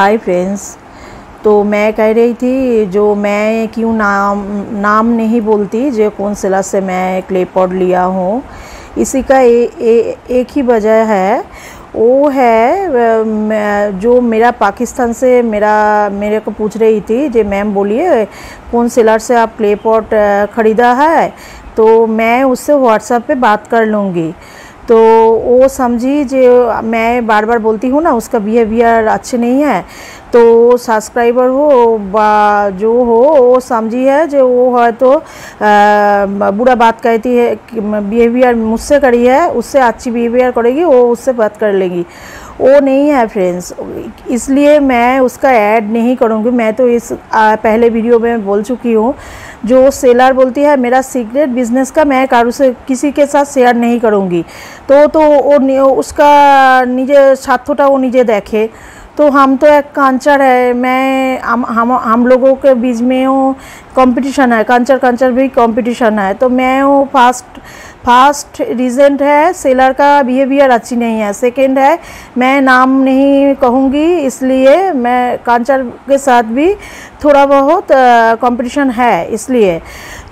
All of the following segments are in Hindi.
Hi friends. तो मैं कह रही थी जो मैं क्यों नाम नहीं बोलती जो कौन सेलर से मैं क्ले पॉट लिया हूँ। इसी का एक ही वजह है, वो है जो मेरा पाकिस्तान से मेरे को पूछ रही थी जो मैम बोलिए कौन सेलर से आप क्ले पॉट ख़रीदा है, तो मैं उससे व्हाट्सएप पे बात कर लूँगी। तो वो समझी जो मैं बार बार बोलती हूँ ना उसका बिहेवियर अच्छे नहीं है, तो सब्सक्राइबर हो जो हो वो समझी है जो वो है तो बुरा बात कहती है, बिहेवियर मुझसे करी है उससे अच्छी बिहेवियर करेगी, वो उससे बात कर लेगी। वो नहीं है फ्रेंड्स, इसलिए मैं उसका ऐड नहीं करूँगी। मैं तो इस पहले वीडियो में बोल चुकी हूँ, जो सेलर बोलती है मेरा सीक्रेट बिजनेस का मैं कारू से किसी के साथ शेयर नहीं करूँगी। तो वो उसका निजे स्वार्थटा वो निजे देखे। तो हम तो एक कांचर है, मैं हम लोगों के बीच में वो कंपटीशन है, कांचर भी कंपटीशन है। तो मैं वो फास्ट रीज़न है सेलर का बिहेवियर अच्छी नहीं है। सेकंड है मैं नाम नहीं कहूँगी, इसलिए मैं कांचर के साथ भी थोड़ा बहुत कंपटीशन है, इसलिए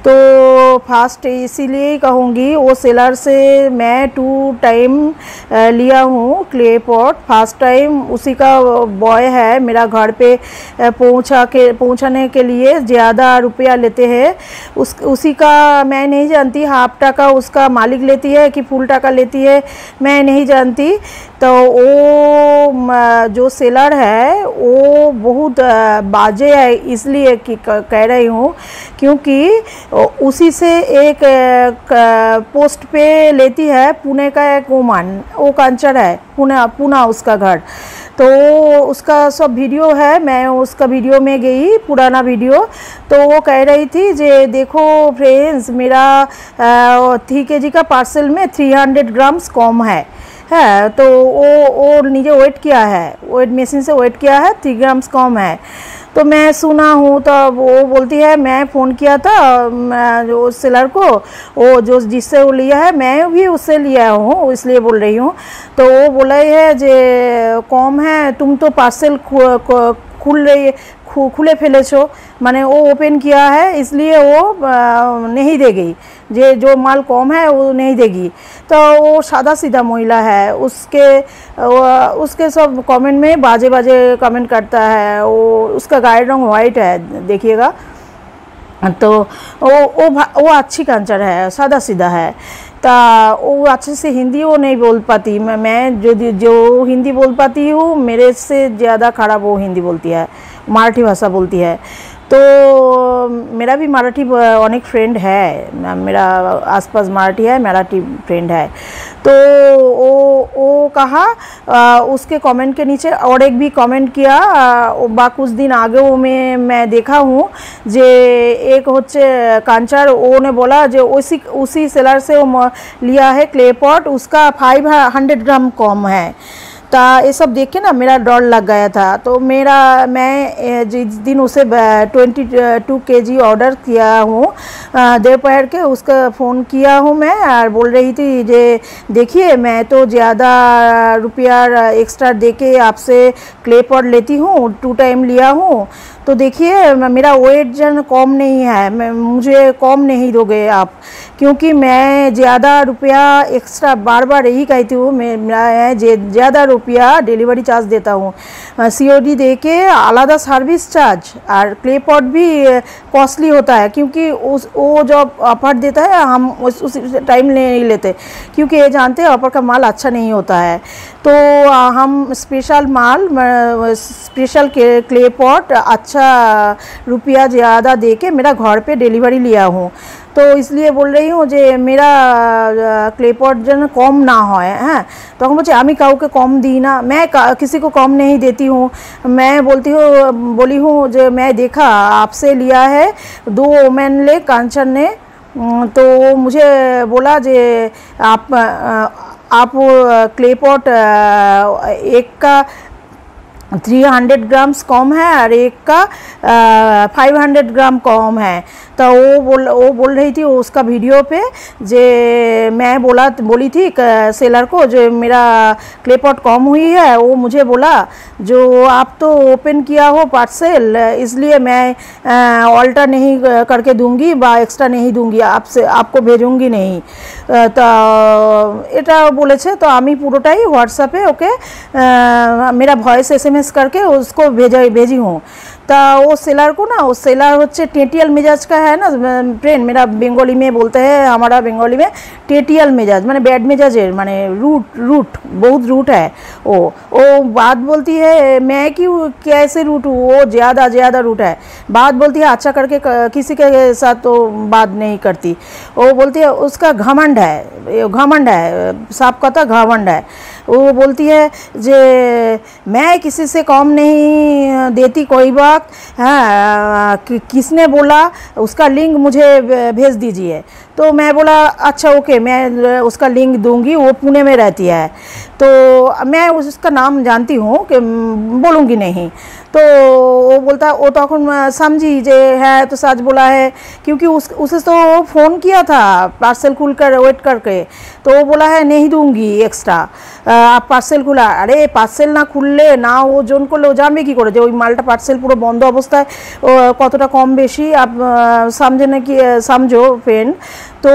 तो फास्ट इसीलिए ही कहूँगी। वो सेलर से मैं 2 टाइम लिया हूँ क्ले पॉट। फर्स्ट टाइम उसी का बॉय है मेरा घर पे पहुँचाने के लिए ज़्यादा रुपया लेते हैं, उसी का मैं नहीं जानती, हाफ टका उसका मालिक लेती है कि फुल टका लेती है मैं नहीं जानती। तो वो जो सेलर है वो बहुत बाजे है, इसलिए कि कह रही हूँ क्योंकि उसी से एक पोस्ट पे लेती है पुणे का एक वुमन, वो कांचर है, पुणे उसका घर। तो उसका सब वीडियो है, मैं उसका वीडियो में गई पुराना वीडियो, तो वो कह रही थी जे देखो फ्रेंड्स मेरा 3 kg का पार्सल में 300 ग्राम्स कम है तो वो नीचे वेट किया है, वेट मशीन से वेट किया है, 3 ग्राम्स कम है। तो मैं सुना हूँ, तो वो बोलती है मैं फ़ोन किया था जो सेलर को, वो जो जिससे वो लिया है मैं भी उससे लिया हूँ, इसलिए बोल रही हूँ। तो वो बोला है जे कम है, तुम तो पार्सल खुले फेले छो, माने वो ओपन किया है इसलिए वो नहीं देगी, जो माल कम है वो नहीं देगी। तो वो सादा सीधा महिला है, उसके सब कमेंट में बाजे कमेंट करता है। वो उसका गाइड रंग वाइट है, देखिएगा। तो वो अच्छी कांचर है, सादा सीधा है। तो वो अच्छे से हिंदी वो नहीं बोल पाती, मैं जो हिंदी बोल पाती हूँ मेरे से ज़्यादा खराब वो हिंदी बोलती है, मराठी भाषा बोलती है। तो मेरा भी मराठी अनेक फ्रेंड है, मेरा आसपास मराठी है, मराठी फ्रेंड है। तो वो कहा उसके कमेंट के नीचे और एक भी कमेंट किया कुछ दिन आगे वो मैं देखा हूँ जे एक होच्छे कांचर, वो ने बोला जो उसी सेलर से वो लिया है क्ले पॉट, उसका 500 ग्राम कम है। तो ये सब देख के ना मेरा डर लग गया था। तो मैं जिस दिन उसे 22 kg ऑर्डर किया हूँ दोपहर के, उसका फ़ोन किया हूँ मैं और बोल रही थी जे देखिए मैं तो ज़्यादा रुपया एक्स्ट्रा देके आपसे क्ले पॉट लेती हूँ, 2 टाइम लिया हूँ, तो देखिए मेरा वेट जन कम नहीं है, मुझे कम नहीं दोगे आप, क्योंकि मैं ज़्यादा रुपया एक्स्ट्रा बार यही कहती हूँ, मैं ज़्यादा रुपया डिलीवरी चार्ज देता हूँ, COD दे के आलादा सर्विस चार्ज, और क्ले पॉट भी कॉस्टली होता है क्योंकि वो जब ऑफर देता है हम उस टाइम नहीं लेते, क्योंकि ये जानते हैं ऑफर का माल अच्छा नहीं होता है। तो हम स्पेशल क्ले पॉट अच्छा रुपया ज़्यादा दे के मेरा घर पे डिलीवरी लिया हूँ। तो इसलिए बोल रही हूँ जे मेरा क्ले पॉट जन कम ना हो हैं। तो हम बोलते आमी काउ के कम दी ना, मैं किसी को कम नहीं देती हूँ। मैं बोली हूँ जो मैं देखा आपसे लिया है 2 वोमेन ले कांचर ने, तो मुझे बोला जे आप क्ले पॉट एक का 300 ग्राम्स कम है और एक का 500 ग्राम कम है। तो वो बोल रही थी उसका वीडियो पे जे मैं बोली थी सेलर को जो मेरा क्ले पॉट कम हुई है, वो मुझे बोला जो आप तो ओपन किया हो पार्सल इसलिए मैं ऑल्टर नहीं करके दूंगी बा एक्स्ट्रा नहीं दूंगी, आपको भेजूंगी नहीं। तो এটা বলেছে। তো আমি পুরোটাই হোয়াটসঅ্যাপে ওকে मेरा वॉइस SMS करके उसको भेजी हूँ। तो वो सेलर को ना, वो सेलर होच्छे टेटियल मिजाज का है ना फ्रेंड, मेरा बंगाली में बोलते हैं, हमारा बंगाली में टेटियल मिजाज माने बैड मिजाजेर माने रूट बहुत रूट है। वो बात बोलती है मैं क्यों कैसे रूट हूँ, वो ज़्यादा रूट है। बात बोलती है अच्छा करके किसी के साथ तो बात नहीं करती। वो बोलती है उसका घमंड है, साफ कथा घमंड है। वो बोलती है जे मैं किसी से कम नहीं देती कोई बात, हाँ किसने बोला उसका लिंक मुझे भेज दीजिए। तो मैं बोला अच्छा ओके मैं उसका लिंक दूंगी, वो पुणे में रहती है तो मैं उसका नाम जानती हूँ कि बोलूँगी नहीं। तो वो बोलता वो तो समझी जे है तो सच बोला है क्योंकि उसे तो फ़ोन किया था पार्सल खुल कर वेट करके, तो वो बोला है नहीं दूंगी एक्स्ट्रा, आप पार्सल खुला। अरे पार्सल ना खुलले ना वो जोन करले जानबे कि करे जे ओई मालटा पार्सल पुरो बंद अवस्थाय कतटा कम बेशी आप समझे ना कि समझो फ्रेंड। तो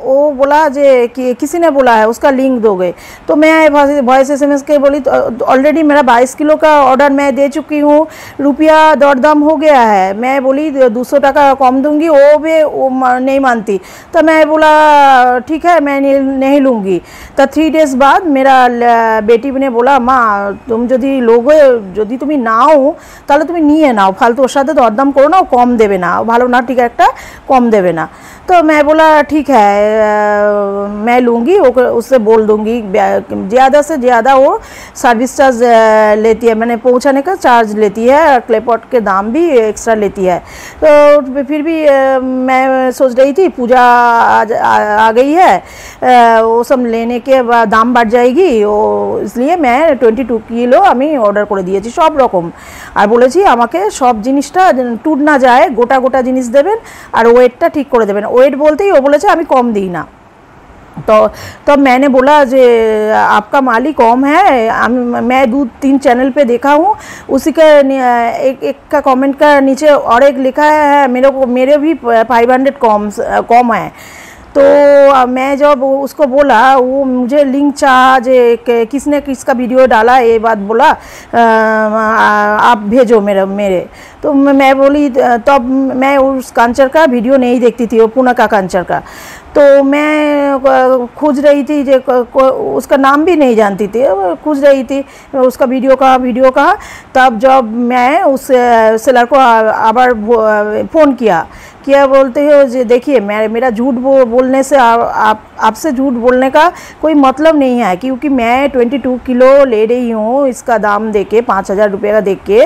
वो बोला जे कि किसी ने बोला है उसका लिंक दोगे। तो मैं वॉइस SMS के बोली तो ऑलरेडी मेरा 22 किलो का ऑर्डर मैं दे चुकी हूँ, रुपया दरदाम हो गया है। मैं बोली 200 टका कम दूंगी, वो नहीं मानती। तो मैं बोला ठीक है मैं नहीं लूँगी। तो 3 डेज बाद मेरा बेटी ने बोला माँ तुम यदि लोगे यदि तुम्हें नाओ ताहले तुम्हें निये नाओ, फालतू ओर साथे दरदाम करो ना, कम देवे ना, भालो ना ठीक है एक कम देवे ना। तो मैं बोला ठीक है मैं लूँगी, उससे बोल दूँगी ज़्यादा से ज़्यादा वो सर्विस चार्ज लेती है, मैंने पहुँचाने का चार्ज लेती है, क्ले पॉट के दाम भी एक्स्ट्रा लेती है। तो फिर भी मैं सोच रही थी पूजा आ गई है, वो सब लेने के बाद दाम बढ़ जाएगी, वो इसलिए मैं 22 किलो আমি অর্ডার করে দিয়েছি সব রকম। আর বলেছি আমাকে সব জিনিসটা টুট না যায় গোটা জিনিস দেবেন আর ওয়েটটা ঠিক করে দেবেন। वेट बोलते ही वो बोले আমি कम दी ना। तो मैंने बोला जे आपका माल ही कम है, मैं 2-3 चैनल पे देखा हूँ, उसी का एक का कमेंट का नीचे और एक लिखा है मेरे भी 500 कम है। तो मैं जब उसको बोला वो मुझे लिंक चाहा जे किसने किसका वीडियो डाला ये बात बोला आप भेजो मेरे। तो मैं बोली तब मैं उस कांचर का वीडियो नहीं देखती थी, वो पुणे का कांचर का। तो मैं खोज रही थी जे उसका नाम भी नहीं जानती थी, खोज रही थी उसका वीडियो का। तब जब मैं उस सेलर को आबार फ़ोन किया बोलते हो जे देखिए मेरा झूठ बोलने से आपसे झूठ बोलने का कोई मतलब नहीं है, क्योंकि मैं 22 किलो ले रही हूँ इसका दाम देके 5000 रुपये का देख के।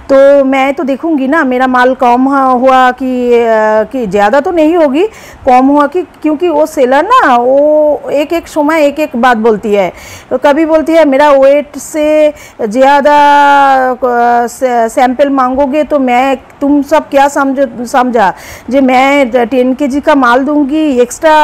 तो मैं तो देखूँगी ना मेरा माल कम हुआ कि ज़्यादा तो नहीं होगी, कम हुआ कि क्योंकि वो सेलर ना वो एक समय एक बात बोलती है। तो कभी बोलती है मेरा वेट से ज़्यादा सैंपल मांगोगे तो मैं तुम सब क्या समझा जे मैं 10 kg का माल दूंगी एक्स्ट्रा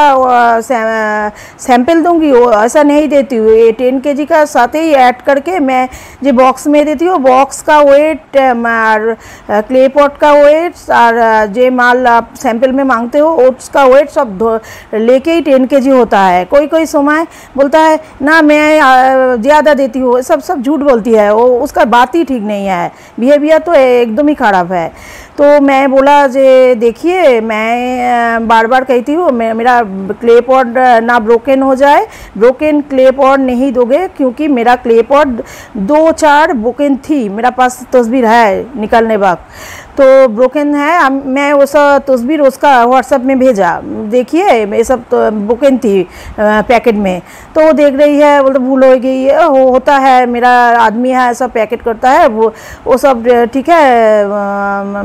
सैंपल दूंगी, वो ऐसा नहीं देती हूँ। ये 10 kg का साथ ही ऐड करके मैं जो बॉक्स में देती हूँ, बॉक्स का वेट और क्ले पॉट का वेट और जो माल आप सैंपल में मांगते हो उसका वेट सब लेके ही 10 kg होता है। कोई समय बोलता है ना मैं ज़्यादा देती हूँ, सब झूठ बोलती है, वो उसका बात ही ठीक नहीं है, बिहेवियर तो एकदम ही ख़राब है। तो मैं बोला जे देखिए मैं बार कहती हूँ मेरा क्ले पॉट ना ब्रोकन हो जाए, ब्रोकन क्ले पॉट नहीं दोगे, क्योंकि मेरा क्ले पॉट 2-4 ब्रोकन थी, मेरा पास तस्वीर है निकलने वक्त। तो ब्रोकन है। मैं वो सब तस्वीर उसका व्हाट्सएप में भेजा, देखिए ये सब तो ब्रोकन थी पैकेट में। तो वो देख रही है, बोलते भूल हो गई है, होता है, मेरा आदमी है ऐसा पैकेट करता है, वो सब ठीक है,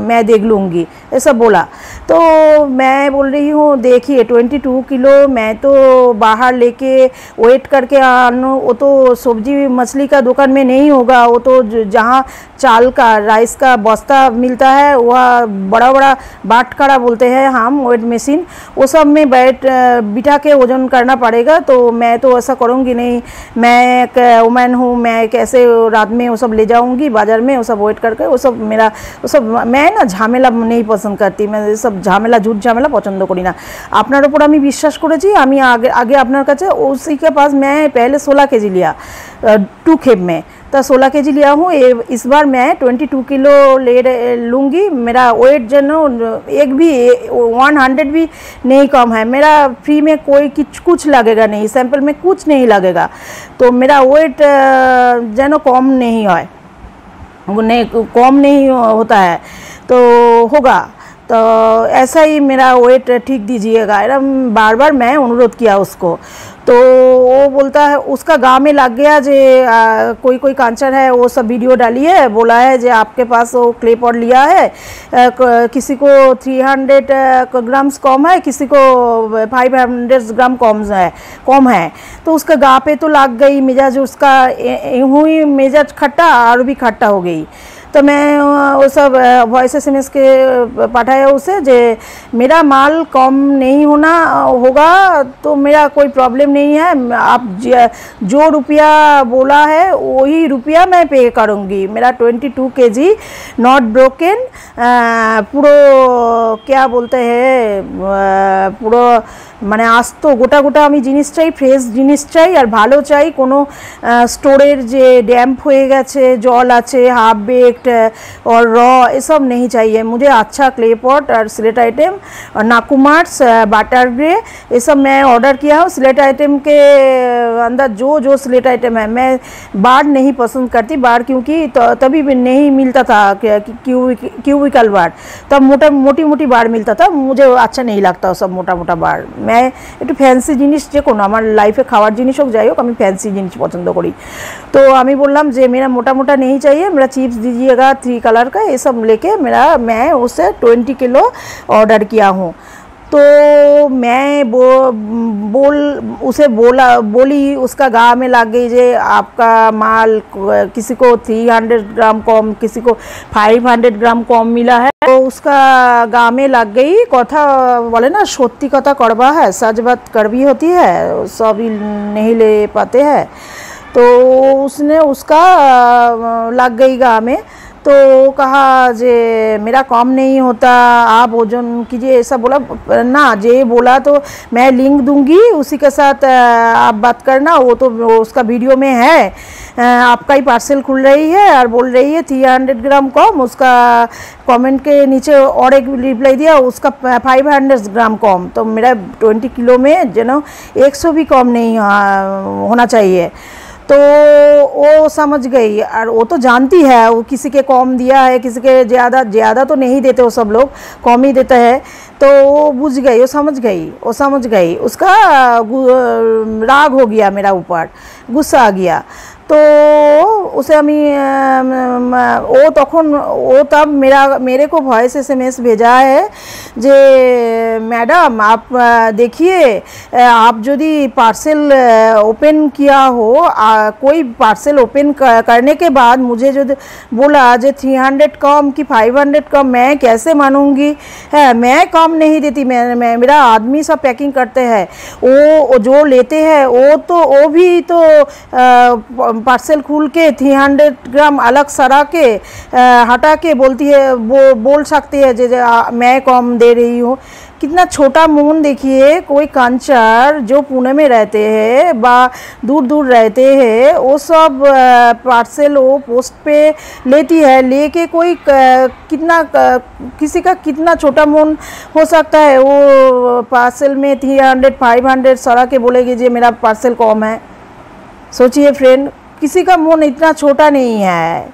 मैं देख लूँगी, ये सब बोला। तो मैं बोल रही हूँ देखिए 22 किलो मैं तो बाहर लेके वेट करके आनूँ, वो तो सब्जी मछली का दुकान में नहीं होगा, वो तो जहाँ चाल का राइस का बस्ता मिलता है वह बड़ा बड़ा बाटखारा बोलते हैं हम, वेट मशीन, वो सब में बिठा के वजन करना पड़ेगा। तो मैं तो ऐसा करूँगी नहीं, मैं एक वुमेन हूँ, मैं कैसे रात में वो सब ले जाऊँगी बाज़ार में, वो सब वेट करके, वो सब मेरा वो सब, मैं ना झमेला नहीं पसंद करती, मैं सब झमेला झूठ झमेला पसंद करी ना। আপনার উপর আমি বিশ্বাস করেছি, আমি আগে আগে আপনার কাছে उसी के पास मैं पहले 16 केजी लिया 2 खेप में, तो 16 केजी लिया हूँ। इस बार मैं 22 किलो ले लूँगी। मेरा वेट जो एक भी 100 भी नहीं कम है, मेरा फ्री में कोई कुछ लगेगा नहीं, सैंपल में कुछ नहीं लगेगा, तो मेरा वेट जो कम नहीं है, कम नहीं होता है तो होगा। तो ऐसा ही मेरा वेट ठीक दीजिएगा, एकदम बार बार मैं अनुरोध किया उसको। तो वो बोलता है, उसका गाँव में लग गया जे कोई कोई कांचर है, वो सब वीडियो डाली है, बोला है जे आपके पास वो क्ले पॉट लिया है, किसी को 300 ग्राम्स कम है, किसी को 500 ग्राम कम है। तो उसका गाँव पे तो लग गई, मिजाज उसका यूँ ही मिजाज खट्टा और भी खट्टा हो गई। तो मैं वो सब वॉइस SMS के पाठाया उसे, जे मेरा माल कम नहीं होना होगा तो मेरा कोई प्रॉब्लम नहीं है, आप जो रुपया बोला है वही रुपया मैं पे करूँगी। मेरा 22 केजी नॉट ब्रोकन, पूरा क्या बोलते हैं, पूरा মানে আস্ত গোটা গোটা আমি জিনিস চাই, ফ্রেশ জিনিস চাই, আর ভালো চাই, কোনো স্টোরের যে ড্যাম্প হয়ে গেছে, জল আছে, হাফ বেকড और रॉ, ये सब नहीं चाहिए मुझे। अच्छा क्ले पॉट और स्लेट आइटम और नाकुमार्स बाटर ग्रे, ये सब मैं ऑर्डर किया हूँ। स्लेट आइटम के अंदर जो जो स्लेट आइटम है, मैं बार नहीं पसंद करती, बार क्योंकि तभी भी नहीं मिलता था क्यूबिकल बार, तब मोटी मोटी बार मिलता था, मुझे अच्छा नहीं लगता वो सब मोटा मोटा बार। मैं একটু ফ্যান্সি জিনিস যে কোনো আমার লাইফে খাওয়ার জিনিস হোক যাই হোক, আমি ফ্যান্সি জিনিস পছন্দ করি। তো আমি বললাম যে मेरा मोटा मोटा नहीं चाहिए, मेरा चिप्स दीजिएगा 3 कलर का, ये सब लेके मैं उसे 20 किलो ऑर्डर किया हूँ। तो मैं उसे बोली, उसका गाँव में लग गई जे आपका माल किसी को 300 ग्राम कम, किसी को 500 ग्राम कम मिला है। तो उसका गाँव में लग गई, कथा बोले ना सत्य कथा कड़वा है, सच बात कड़वी होती है, सभी नहीं ले पाते हैं। तो उसने उसका लग गई गाँव में, तो कहा जे मेरा कम नहीं होता, आप वजन कीजिए, ऐसा बोला ना। जे बोला तो मैं लिंक दूंगी, उसी के साथ आप बात करना, वो तो उसका वीडियो में है। आपका ही पार्सल खुल रही है और बोल रही है 300 ग्राम कम, उसका कमेंट के नीचे और एक रिप्लाई दिया, उसका 500 ग्राम कम। तो मेरा 20 किलो में जो 100 भी कम नहीं होना चाहिए। तो वो समझ गई, और वो तो जानती है, वो किसी के कम दिया है, किसी के ज़्यादा तो नहीं देते, वो सब लोग कम ही देते हैं। तो वो बुझ गई, वो समझ गई, उसका राग हो गया मेरा ऊपर, गुस्सा आ गया। तो उसे वो तब मेरे को वॉइस SMS भेजा है जे मैडम आप देखिए, आप यदि पार्सल ओपन किया हो, कोई पार्सल ओपन करने के बाद मुझे जो बोला जे 300 कम कि 500 कम, मैं कैसे मानूंगी? है मैं कम नहीं देती, मेरा आदमी सब पैकिंग करते हैं, वो जो लेते हैं वो भी तो पार्सल खुल के 300 ग्राम अलग सरा के हटा के बोलती है, वो बोल सकती है जे मैं कम दे रही हूँ। कितना छोटा मून देखिए, कोई कांचर जो पुणे में रहते हैं बा दूर दूर रहते हैं, वो सब पार्सल वो पोस्ट पे लेती है, लेके कोई किसी का कितना छोटा मून हो सकता है, वो पार्सल में 300 500 सरा के बोलेगी जी मेरा पार्सल कम है। सोचिए फ्रेंड, किसी का मन इतना छोटा नहीं है।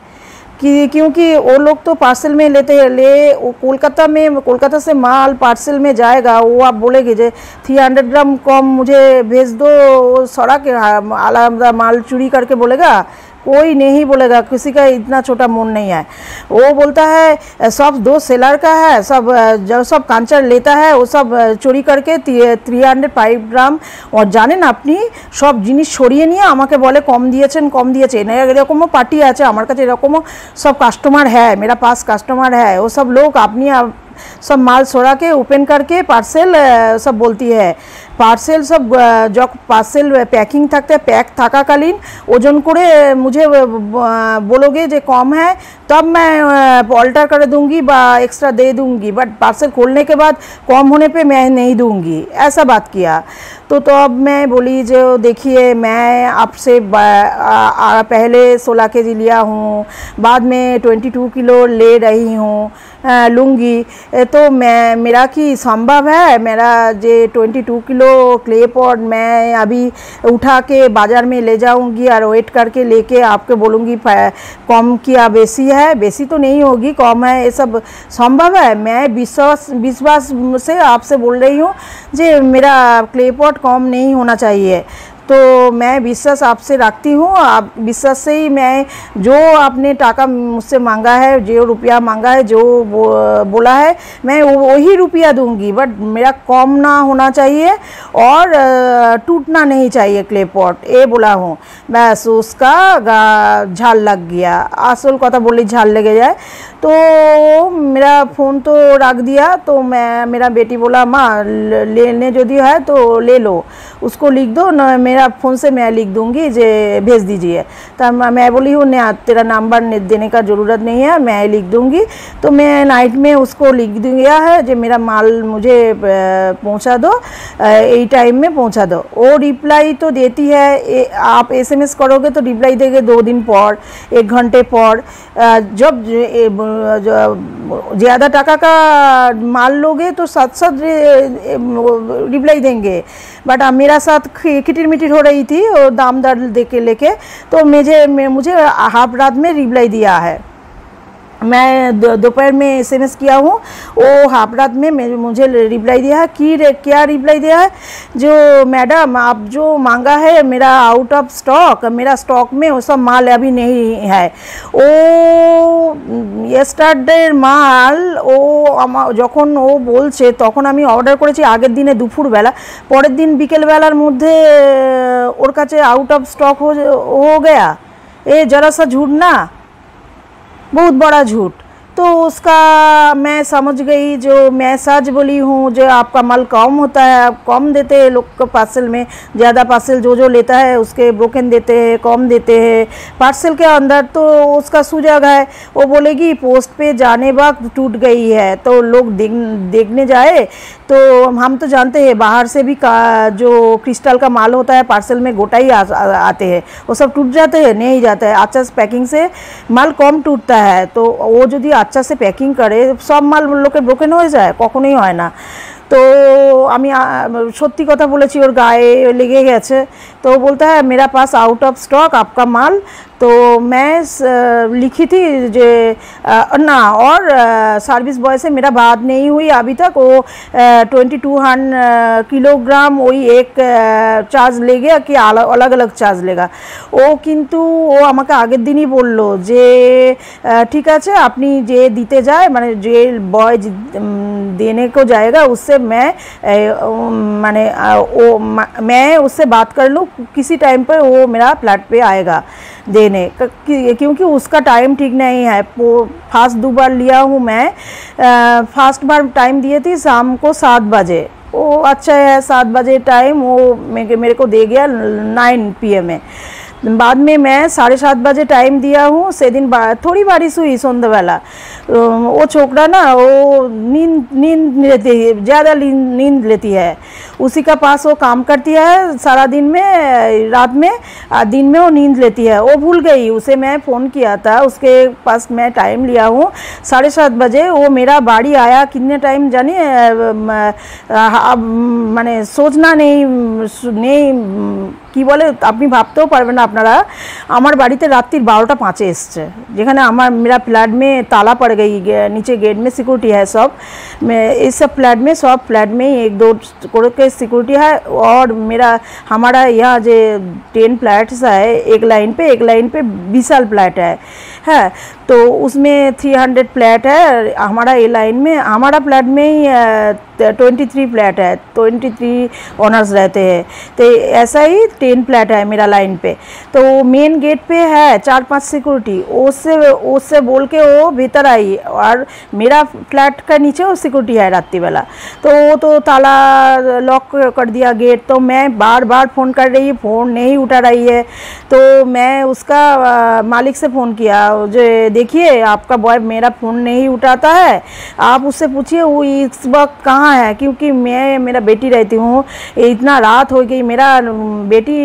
कि क्योंकि वो लोग तो पार्सल में लेते हैं, वो कोलकाता से माल पार्सल में जाएगा, वो आप बोलेंगे जे 300 ग्राम कम मुझे भेज दो, वो सड़ा के आला माल चुरी करके बोलेगा? कोई नहीं बोलेगा, किसी का इतना छोटा मन नहीं है। वो बोलता है सब दो सेलर का है, सब जो सब कांचर लेता है वो सब चोरी करके 305 ग्राम। और জানেন আপনি সব জিনিস সরিয়ে নিয়ে আমাকে বলে কম দিয়েছেন এরকমও পার্টি আছে আমার কাছে, এরকমও सब কাস্টমার है, मेरा पास कस्टमर है, वो सब लोग अपनी सब माल छोड़ा के ओपन करके पार्सेल सब बोलती है। पार्सेल सब जब पार्सेल पैकिंग थकते पैक থাকাকালীন ওজন করে मुझे बोलोगे जो कम है तब मैं ऑल्टर कर दूंगी बा एक्स्ट्रा दे दूंगी, बट पार्सल खोलने के बाद कम होने पे मैं नहीं दूंगी, ऐसा बात किया। तो अब मैं बोली जो देखिए मैं आपसे पहले 16 केजी लिया हूँ, बाद में 22 किलो ले रही हूँ, लूँगी, तो मेरा कि संभव है मेरा जे 22 किलो क्ले पॉट मैं अभी उठा के बाज़ार में ले जाऊंगी और वेट करके लेके आपके बोलूँगी कम किया बेसी है? बेसी तो नहीं होगी, कम है, ये सब संभव है? मैं विश्वास से आपसे बोल रही हूँ जे मेरा क्ले पॉट कम नहीं होना चाहिए। तो मैं विश्वास आपसे रखती हूँ, आप विश्वास से ही मैं जो आपने टाका मुझसे मांगा है, जो रुपया मांगा है, जो बोला है, मैं वही रुपया दूंगी, बट मेरा कम ना होना चाहिए और टूटना नहीं चाहिए क्ले पॉट, ये बोला हूँ। बस उसका झाल लग गया, असल कथा बोली झाल लगे जाए। तो मेरा फ़ोन तो रख दिया। तो मेरा बेटी बोला माँ लेने जो दिया है तो ले लो, उसको लिख दो ना, मेरा फ़ोन से मैं लिख दूंगी जे भेज दीजिए। तो मैं बोली हूँ नहीं तेरा नंबर देने का ज़रूरत नहीं है, मैं लिख दूंगी। तो मैं नाइट में उसको लिख दिया है जो मेरा माल मुझे पहुँचा दो, यही टाइम में पहुँचा दो। वो रिप्लाई तो देती है, आप SMS करोगे तो रिप्लाई देंगे 2 दिन पर, 1 घंटे पर। जब ज़्यादा टाका का माल लोगे तो साथ रिप्लाई देंगे, बट मेरा साथ खिटिर मिटिर हो रही थी और दाम दर दे के लेके, तो मुझे हाफ रात में रिप्लाई दिया है। मैं दोपहर में SMS किया हूँ, वो हाफ रात में मुझे रिप्लाई दिया है कि क्या रिप्लाई दिया है, जो मैडम आप जो मांगा है मेरा आउट ऑफ स्टॉक, मेरा स्टॉक में वो सब माल अभी नहीं है। वो येस्टारडे माल वो যখন ও বলছে তখন আমি অর্ডার করেছি আগের দিনে দুপুরবেলা, পরের দিন বিকেলবেলার মধ্যে ওর কাছে आउट ऑफ स्टॉक हो गया। ये जरा सा झूठ ना, बहुत बड़ा झूठ। तो उसका मैं समझ गई, जो मैं सच बोली हूँ, जो आपका माल कम होता है, आप कम देते हैं लोग को पार्सल में, ज़्यादा पार्सल जो लेता है उसके ब्रोकन देते हैं, कम देते हैं। पार्सल के अंदर तो उसका सुझाव है, वो बोलेगी पोस्ट पे जाने वक्त टूट गई है, तो लोग देखने जाए तो हम तो जानते हैं बाहर से भी जो क्रिस्टल का माल होता है पार्सल में गोटा ही आते हैं, वो सब टूट जाते हैं, नहीं जाता है। अच्छा से पैकिंग से माल कम टूटता है, तो वो यदि अच्छा से पैकिंग करे सब माल लोके ब्रोकन हो जाए, कखनोई হয় না। तो আমি সত্যি কথা বলেছি, ওর গায়ে লেগে গেছে। तो बोलता है मेरा पास आउट ऑफ स्टॉक आपका माल। तो मैं लिखी थी जे ना, और सर्विस बॉय से मेरा बात नहीं हुई अभी तक। वो 2200 किलोग्राम वही एक चार्ज ले गया कि अलग अलग चार्ज लेगा। वो किंतु वो আমাকে আগের দিনই বললো যে ठीक है আপনি যে দিতে যায় মানে যে बॉय देने को जाएगा उससे मैं उससे बात कर लूँ, किसी टाइम पर वो मेरा फ्लैट पे आएगा देने, क्योंकि उसका टाइम ठीक नहीं है। फास्ट 2 बार लिया हूँ मैं, फास्ट बार टाइम दिए थी शाम को 7 बजे, वो अच्छा है 7 बजे टाइम वो मेरे को दे गया 9 PM में। बाद में मैं 7:30 बजे टाइम दिया हूँ, से दिन थोड़ी बारिश हुई संध्यावेला। वो छोकरा ना वो नींद लेती है, ज़्यादा नींद लेती है, उसी का पास वो काम करती है सारा दिन में, रात में दिन में वो नींद लेती है। वो भूल गई, उसे मैं फ़ोन किया था, उसके पास मैं टाइम लिया हूँ 7:30 बजे। वो मेरा बाड़ी आया कितने टाइम जानिए, माने सोचना नहीं কি বলে আপনি ভাবতেও পারবেন না আপনারা, আমার বাড়িতে রাত্रि 12টা 5 এসছে, যেখানে আমার मेरा फ्लैट में ताला पड़ गई, नीचे गेट में सिक्योरिटी है सब, इस सब फ्लैट में सब फ्लैट में 1-2 के सिक्योरिटी है। और हमारा यहाँ जो 10 फ्लैट्स है, एक लाइन पे विशाल फ्लैट है तो उसमें 300 फ्लैट है। हमारा ये लाइन में, हमारा फ्लैट में ही 23 फ्लैट है, 23 ओनर्स रहते हैं। तो ऐसा ही 10 फ्लैट है मेरा लाइन पे। तो मेन गेट पे है 4-5 सिक्योरिटी, उससे बोल के वो भीतर आई, और मेरा फ्लैट का नीचे वो सिक्योरिटी है रात्रि वाला। तो वो तो ताला लॉक कर दिया गेट। तो मैं बार बार फ़ोन कर रही, फ़ोन नहीं उठा रही है। तो मैं उसका मालिक से फ़ोन किया, जो देखिए आपका बॉय मेरा फ़ोन नहीं उठाता है, आप उससे पूछिए वो इस वक्त कहाँ है, क्योंकि मेरा बेटी रहती हूँ, इतना रात हो गई, मेरा बेटी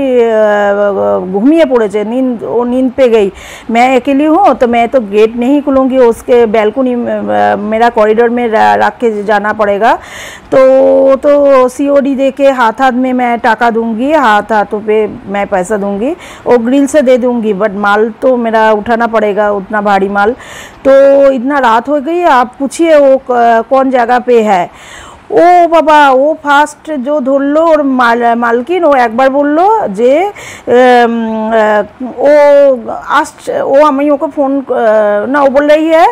घूमिए पड़े, नींद पे गई, मैं अकेली हूँ, तो मैं तो गेट नहीं खुलूँगी, उसके बैल्कनी मेरा कॉरिडोर में रख के जाना पड़ेगा। तो COD दे के हाथ में मैं टाका दूंगी, हाथों पे मैं पैसा दूंगी, और ग्रिल से दे दूंगी, बट माल तो मेरा उठाना पड़ेगा, उतना भारी माल। तो इतना रात हो गई, आप पूछिए वो कौन जगह पे है। ओ बाबा, वो फास्ट जो धरलो और मालकिन, वो एक बार बोललो जे वो हमें को फ़ोन ना, वो बोल रही है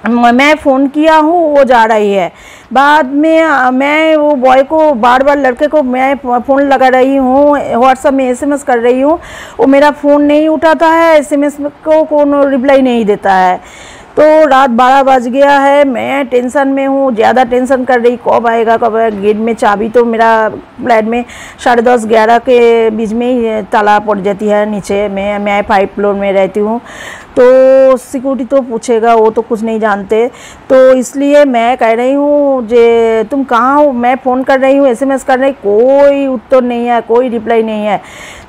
मैं फ़ोन किया हूँ, वो जा रही है। बाद में मैं वो बॉय को बार बार, लड़के को मैं फ़ोन लगा रही हूँ, व्हाट्सएप में SMS कर रही हूँ, वो मेरा फ़ोन नहीं उठाता है, SMS को कोनो रिप्लाई नहीं देता है। तो रात 12 बज गया है, मैं टेंशन में हूँ, ज़्यादा टेंशन कर रही, कब आएगा कब आएगा। गेट में चाबी तो मेरा फ्लैट में 10:30-11 के बीच में ही ताला पड़ जाती है नीचे, मैं 5 फ्लोर में रहती हूँ। तो सिक्योरिटी तो पूछेगा, वो तो कुछ नहीं जानते। तो इसलिए मैं कह रही हूँ जे तुम कहाँ हो, मैं फ़ोन कर रही हूँ, SMS कर रही, कोई उत्तर नहीं है, कोई रिप्लाई नहीं है।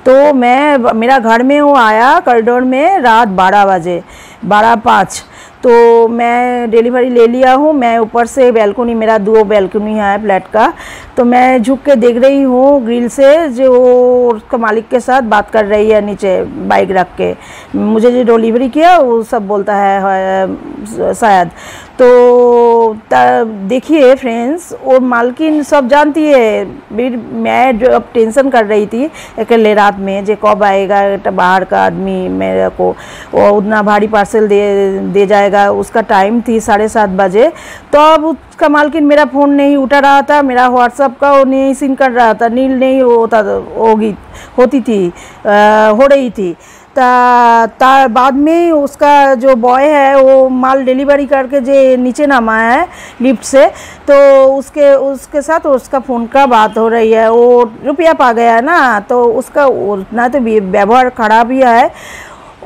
तो मेरा घर में वो आया कॉरिडोर में रात 12 बजे, 12:05। तो मैं डिलीवरी ले लिया हूँ। मैं ऊपर से बैल्कनी, मेरा 2 बैल्कनी है फ्लैट का, तो मैं झुक के देख रही हूँ ग्रिल से, जो उसका मालिक के साथ बात कर रही है नीचे बाइक रख के। मुझे जो डिलीवरी किया वो सब बोलता है शायद। तो देखिए फ्रेंड्स, और मालकिन सब जानती है। मैं जो अब टेंशन कर रही थी अकेले रात में, जे कब आएगा बाहर का आदमी मेरे को, वो उतना भारी पार्सल दे जाएगा। उसका टाइम थी 7:30 बजे। तो अब उसका मालकिन मेरा फ़ोन नहीं उठा रहा था, मेरा व्हाट्सएप का वो नहीं सीन कर रहा था, नील नहीं हो रही थी। बाद में उसका जो बॉय है वो माल डिलीवरी करके जो नीचे नामा है लिफ्ट से, तो उसके साथ उसका फ़ोन का बात हो रही है। वो रुपया पा गया ना, तो उसका उतना तो व्यवहार खराब ही है।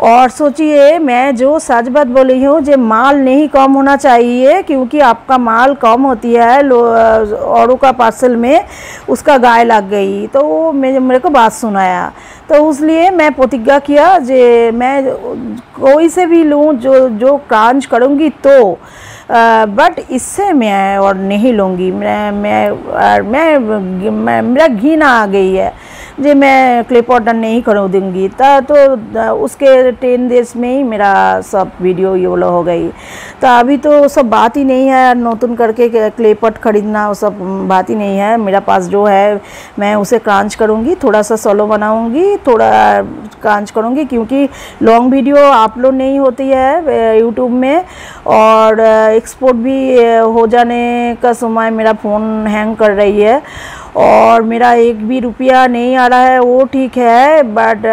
और सोचिए, मैं जो सच बात बोली हूँ, जो माल नहीं कम होना चाहिए, क्योंकि आपका माल कम होती है औरों का पार्सल में, उसका गाय लग गई। तो वो मेरे को बात सुनाया। तो इसलिए मैं प्रतिज्ञा किया जे मैं कोई से भी लूँ, जो कांच करूँगी तो, बट इससे मैं और नहीं लूँगी। मेरा घिन आ गई है जे मैं क्ले पॉट नहीं खरीदूँगी। तो उसके 10 डेज में ही मेरा सब वीडियो ये वाला हो गई। तो अभी तो सब बात ही नहीं है, नतून करके क्ले पॉट खरीदना वो सब बात ही नहीं है। मेरा पास जो है मैं उसे कांच करूँगी, थोड़ा सा सोलो बनाऊँगी, थोड़ा कांच करूँगी, क्योंकि लॉन्ग वीडियो अपलोड नहीं होती है यूट्यूब में, और एक्सपोर्ट भी हो जाने का समय मेरा फ़ोन हैंग कर रही है, और मेरा 1 भी रुपया नहीं आ रहा है। वो ठीक है, बट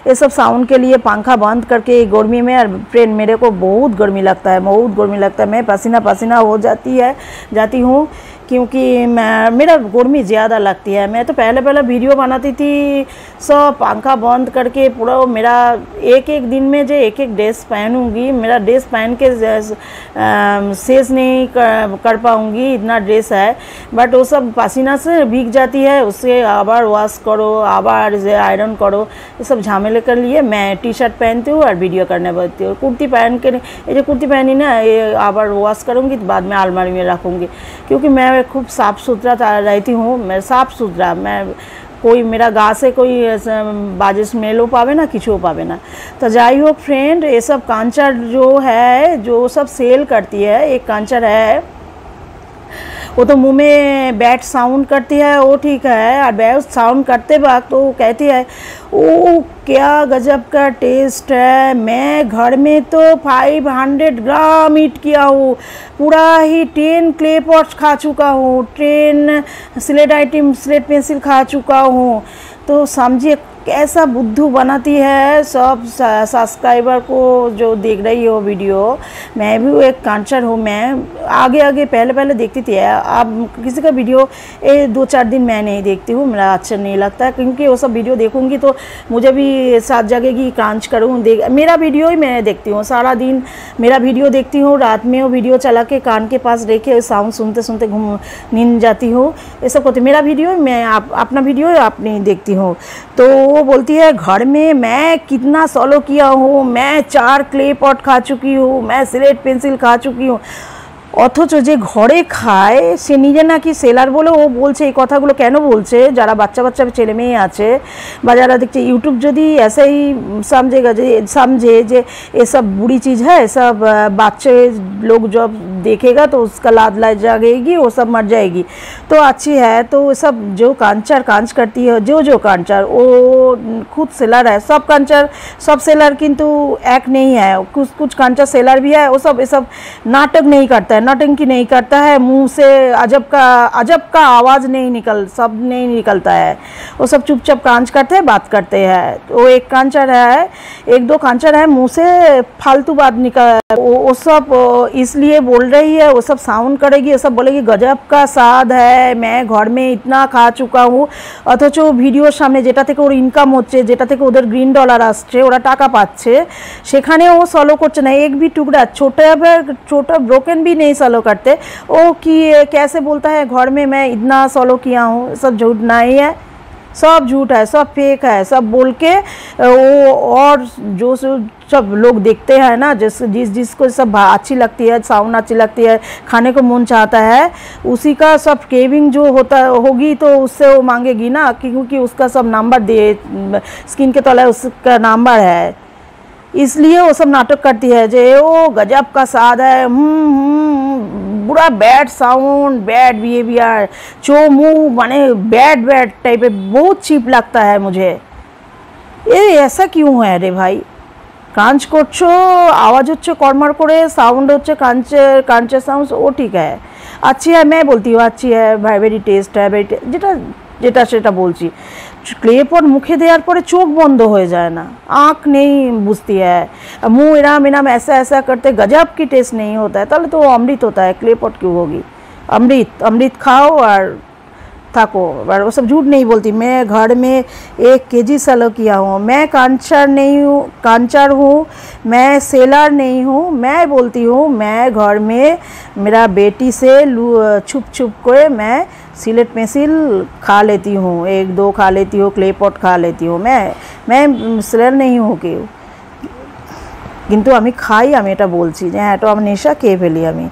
ये सब साउंड के लिए पंखा बंद करके गर्मी में, फ्रेंड मेरे को बहुत गर्मी लगता है, बहुत गर्मी लगता है। मैं पसीना हो जाती हूँ, क्योंकि मेरा गर्मी ज़्यादा लगती है। मैं तो पहले वीडियो बनाती थी, सब पंखा बंद करके पूरा। मेरा एक दिन में जो एक ड्रेस पहनूंगी, मेरा ड्रेस पहन के शेष नहीं कर पाऊंगी, इतना ड्रेस है। बट वो सब पसीना से भीग जाती है, उससे आबार वॉश करो, आबार आयरन करो, ये सब झमेले कर लिए मैं टी-शर्ट पहनती हूँ और वीडियो करने बैठती हूँ। कुर्ती पहन के, ये जो कुर्ती पहनी ना, ये आबार वॉश करूँगी, तो बाद में अलमारी में रखूँगी, क्योंकि मैं खूब साफ़ सुथरा रहती हूँ। मैं साफ़ सुथरा, मैं कोई मेरा गा से कोई बाजे स्मेलও पावे ना, किछुও पावे ना। तो যাই হোক फ्रेंड, ये सब कांचर जो है, जो सब सेल करती है, एक कांचर है वो तो मुंह में बैट साउंड करती है, वो ठीक है। और बैट साउंड करते वक्त तो कहती है ओ क्या गजब का टेस्ट है, मैं घर में तो 500 ग्राम ईट किया हूँ, पूरा ही 10 क्ले पॉट्स खा चुका हूँ, 10 स्लेट आइटम स्लेट पेंसिल खा चुका हूँ। तो समझिए कैसा बुद्धू बनाती है सब सब्सक्राइबर को जो देख रही हो वीडियो। मैं भी एक कांचर हूँ, मैं आगे पहले देखती थी। अब किसी का वीडियो 2-4 दिन मैं नहीं देखती हूँ, मेरा अच्छा नहीं लगता, क्योंकि वो सब वीडियो देखूँगी तो मुझे भी साथ जगेगी, कांच करूँ। मेरा वीडियो ही मैं देखती हूँ, सारा दिन मेरा वीडियो देखती हूँ, रात में वो वीडियो चला के कान के पास रेखे साउंड सुनते नींद जाती हूँ, ये सब करती। मेरा वीडियो मैं अपना वीडियो अपनी देखती हूँ। तो वो बोलती है घर में मैं कितना सॉलो किया हूँ, मैं 4 क्ले पॉट खा चुकी हूँ, मैं स्लेट पेंसिल खा चुकी हूँ। অথচ যে ঘরে খায় সে নিজে নাকি সেলার বলে ও বলছে। এই কথাগুলো কেন বলছে? যারা বাচ্চা ছেলে মেয়ে আছে বা যারা দেখছে यूट्यूब যদি ऐसे ही समझे जे ये सब बुरी चीज़ है, सब बच्चे लोग जब देखेगा तो उसका लाद जाएगी, वो सब मर जाएगी। तो अच्छी है। तो सब जो कांच करती है, जो कांचर वो खुद सेलर है। सब कांचर सब सेलर किंतु एक नहीं है, कुछ कांचर सेलर भी है। वो सब ये सब नाटक नहीं करता है, नौटंकी नहीं करता है, मुंह से अजब का आवाज़ नहीं निकलता है। वो सब चुपचाप कांच करते हैं, बात करते हैं। वो एक कांचर है, 1-2 कांचर है, मुंह से फालतू बात निकल, वो सब इसलिए बोल रही है, वो सब साउंड करेगी, वो सब बोलेगी गजब का स्वाद है, मैं घर में इतना खा चुका हूँ। অথচ ভিডিওর সামনে যেটা থেকে ওর ইনকাম হচ্ছে, যেটা থেকে ওদের গ্রিন ডলার আসছে, ওরা টাকা পাচ্ছে, সেখানে ও সলো করছে না। एक भी टुकड़ा छोटा ब्रोकन भी नहीं सॉलो करते। ओ कि कैसे बोलता है घर में मैं इतना सॉलो किया हूँ, सब झूठ नहीं है, सब झूठ है, सब फेक है, सब बोल के वो। और जो सब लोग देखते हैं ना, जिसको सब अच्छी लगती है, साउंड अच्छी लगती है, खाने को मन चाहता है, उसी का सब क्रेविंग जो होगी तो उससे वो मांगेगी ना, क्योंकि उसका सब नंबर दे स्किन के तले उसका नंबर है। इसलिए वो सब नाटक करती है जे ओ गजब का स्वाद है, पूरा बैड साउंड, बैड बिहेवियर, चो मुँह माने बैड टाइप है, बहुत चीप लगता है मुझे। ये ऐसा क्यों है रे भाई? কাঞ্চ করছো, आवाज़ হচ্ছে কর্মার করে, साउंड হচ্ছে কাঞ্চের साउंड, वो ठीक है, अच्छी है, मैं बोलती हूँ अच्छी है, वेरी टेस्ट है, যেটা সেটা বলছি। ক্লে পট মুখে দেওয়ার পরে চোখ বন্ধ হয়ে যায় না, आँख नहीं बुझती है, मुँह इनाम ऐसा करते गजब की टेस्ट नहीं होता है। তাহলে तो अमृत होता है, क्ले पॉट क्यों होगी? अमृत खाओ और थाको। और वो सब झूठ नहीं बोलती। मैं घर में 1 केजी सलो किया हूँ, मैं कांचर हूँ, मैं सेलर नहीं हूँ। मैं बोलती हूँ मैं घर में मेरा बेटी से छुप कर मैं स्लेट पेंसिल खा लेती हूँ, 1-2 खा लेती हूँ, क्ले पॉट खा लेती हूँ। मैं सेलर नहीं हूँ कि কিন্তু আমি খাই, আমি এটা বলছি যে হ্যাঁ, এটা আমি নেশা খেয়ে ফেলি। আমি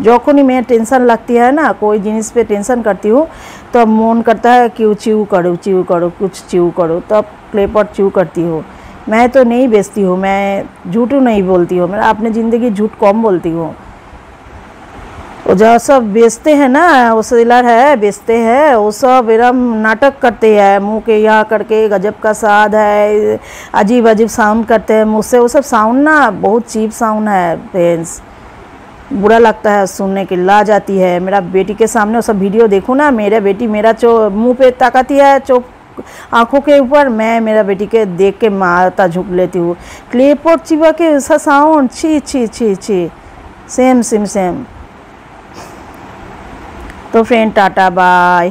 যখনই मैं टेंशन लगती है ना, कोई जिनिस पे टेंशन करती हूँ, तो मन करता है कि च्यू करो कुछ च्यू करो, तब क्ले पॉट च्यू करती हूँ। मैं तो नहीं बेचती हूँ, मैं झूठ नहीं बोलती हूँ, मैं अपनी ज़िंदगी झूठ कम बोलती हूँ। वो जो सब बेचते हैं ना, वो सेलर है, बेचते हैं, वो सब एकदम नाटक करते हैं, मुंह के यहाँ करके गजब का स्वाद है, अजीब साउंड करते हैं मुझसे। वो सब साउंड ना बहुत चीप साउंड है फ्रेंड्स, बुरा लगता है सुनने के, ला जाती है। मेरा बेटी के सामने वो सब वीडियो देखूँ ना, मेरा बेटी मेरा मुँह पे ताकती है, आँखों के ऊपर, मैं मेरा बेटी के देख के माथा झुक लेती हूँ। क्ले पॉट चिपा के उसका साउंड छी सेम। तो फ्रेंड टाटा बाय।